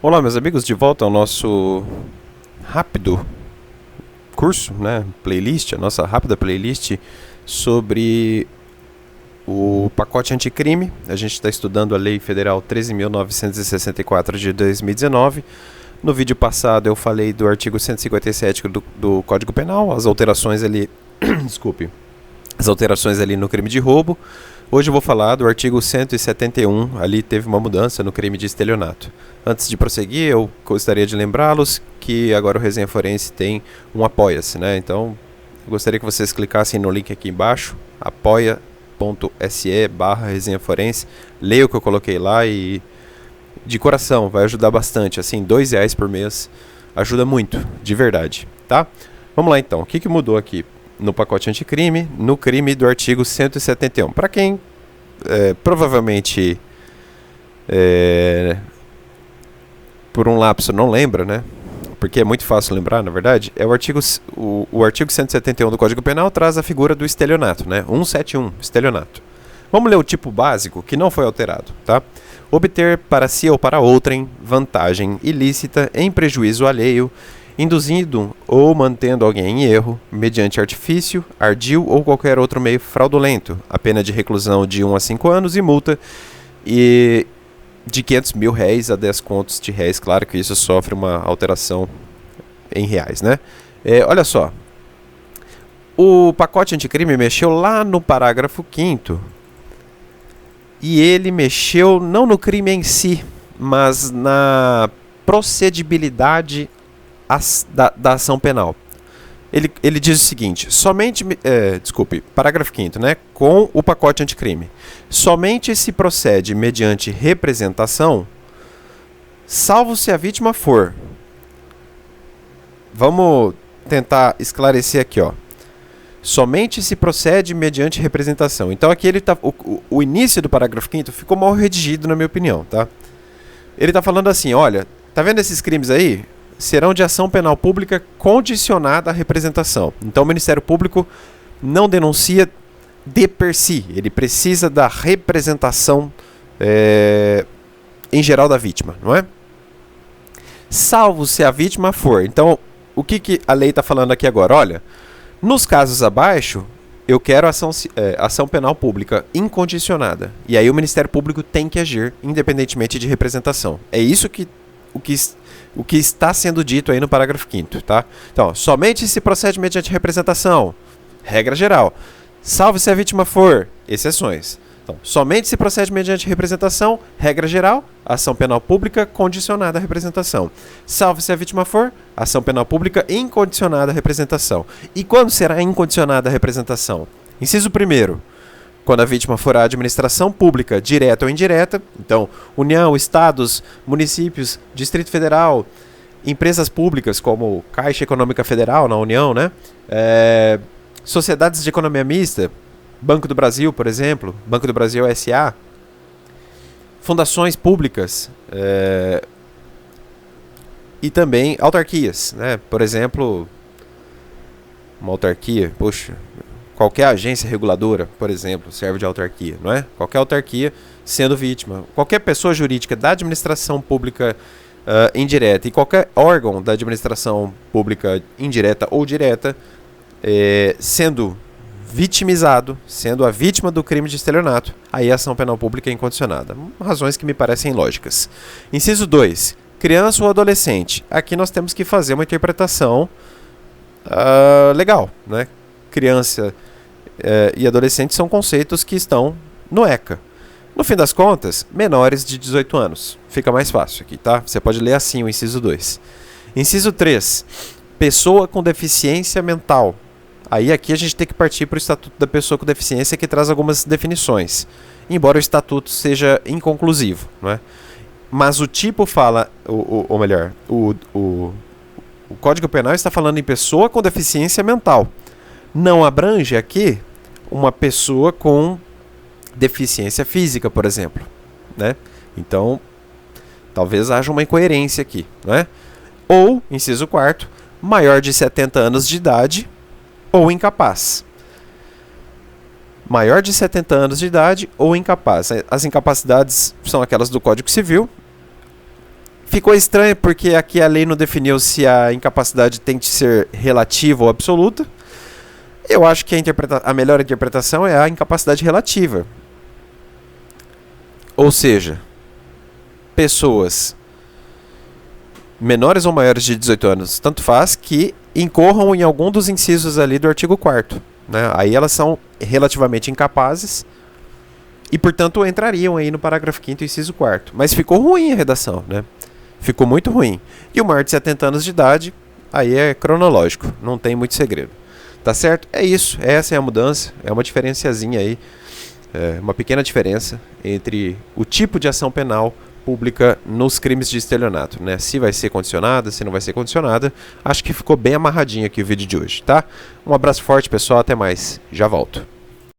Olá, meus amigos, de volta ao nosso rápido curso, né? Playlist, a nossa rápida playlist sobre o pacote anticrime. A gente está estudando a Lei Federal 13.964 de 2019. No vídeo passado eu falei do artigo 157 do Código Penal, as alterações ali, desculpe, as alterações ali no crime de roubo. Hoje eu vou falar do artigo 171, ali teve uma mudança no crime de estelionato. Antes de prosseguir, eu gostaria de lembrá-los que agora o Resenha Forense tem um Apoia-se, né? Então, eu gostaria que vocês clicassem no link aqui embaixo, apoia.se/Resenha Forense. Leia o que eu coloquei lá e, de coração, vai ajudar bastante. Assim, R$2 por mês ajuda muito, de verdade, tá? Vamos lá então, o que mudou aqui no pacote anticrime, no crime do artigo 171? Para quem provavelmente por um lapso não lembra, né? Porque é muito fácil lembrar, na verdade, é o artigo 171 do Código Penal traz a figura do estelionato, né? 171, estelionato. Vamos ler o tipo básico que não foi alterado, tá? Obter para si ou para outrem vantagem ilícita em prejuízo alheio, induzindo ou mantendo alguém em erro, mediante artifício, ardil ou qualquer outro meio fraudulento, a pena de reclusão de 1 a 5 anos e multa e de R$500 mil a 10 contos de réis. Claro que isso sofre uma alteração em reais, né? Olha só, o pacote anticrime mexeu lá no parágrafo 5º e ele mexeu não no crime em si, mas na procedibilidade da ação penal. Ele diz o seguinte: parágrafo 5º, né? Com o pacote anticrime, somente se procede mediante representação, salvo se a vítima for. Vamos tentar esclarecer aqui, ó. Somente se procede mediante representação. Então aqui ele tá, o início do parágrafo 5º ficou mal redigido, na minha opinião, tá? Ele tá falando assim, olha, tá vendo esses crimes aí? Serão de ação penal pública condicionada à representação. Então o Ministério Público não denuncia de per si, ele precisa da representação em geral da vítima, não é? Salvo se a vítima for. Então, o que a lei está falando aqui agora? Olha, nos casos abaixo, eu quero ação penal pública incondicionada. E aí o Ministério Público tem que agir, independentemente de representação. É isso o que está sendo dito aí no parágrafo 5º, tá? Então, somente se procede mediante representação, regra geral. Salvo se a vítima for, exceções. Então, somente se procede mediante representação, regra geral, ação penal pública condicionada à representação. Salvo se a vítima for, ação penal pública incondicionada à representação. E quando será incondicionada a representação? Inciso 1º. Quando a vítima for a administração pública, direta ou indireta, então, União, Estados, municípios, Distrito Federal, empresas públicas como Caixa Econômica Federal na União, né? Sociedades de economia mista, Banco do Brasil, por exemplo, Banco do Brasil S.A., fundações públicas e também autarquias, né? Por exemplo, uma autarquia, qualquer agência reguladora, por exemplo, serve de autarquia, não é? Qualquer autarquia sendo vítima. Qualquer pessoa jurídica da administração pública indireta e qualquer órgão da administração pública indireta ou direta sendo vitimizado, sendo a vítima do crime de estelionato, aí a ação penal pública é incondicionada. Razões que me parecem lógicas. Inciso 2. Criança ou adolescente. Aqui nós temos que fazer uma interpretação legal, né? Criança e adolescente são conceitos que estão no ECA. No fim das contas, menores de 18 anos. Fica mais fácil aqui, tá? Você pode ler assim o inciso 2. Inciso 3. Pessoa com deficiência mental. Aí aqui a gente tem que partir para o Estatuto da Pessoa com Deficiência, que traz algumas definições. Embora o Estatuto seja inconclusivo, não é? Mas o tipo fala, ou melhor, o Código Penal está falando em pessoa com deficiência mental. Não abrange aqui uma pessoa com deficiência física, por exemplo, né? Então, talvez haja uma incoerência aqui, né? Ou, inciso 4º, maior de 70 anos de idade ou incapaz. Maior de 70 anos de idade ou incapaz. As incapacidades são aquelas do Código Civil. ficou estranho porque aqui a lei não definiu se a incapacidade tem que ser relativa ou absoluta. Eu acho que a melhor interpretação é a incapacidade relativa. Ou seja, pessoas menores ou maiores de 18 anos, tanto faz, que incorram em algum dos incisos ali do artigo 4º, né? Aí elas são relativamente incapazes e, portanto, entrariam aí no parágrafo 5º, inciso 4º. Mas ficou ruim a redação, né? Ficou muito ruim. E o maior de 70 anos de idade, aí é cronológico, não tem muito segredo. Tá certo? É isso, essa é a mudança, é uma diferenciazinha aí, uma pequena diferença entre o tipo de ação penal pública nos crimes de estelionato, né? Se vai ser condicionada, se não vai ser condicionada. Acho que ficou bem amarradinho aqui o vídeo de hoje, tá? Um abraço forte, pessoal, até mais. Já volto.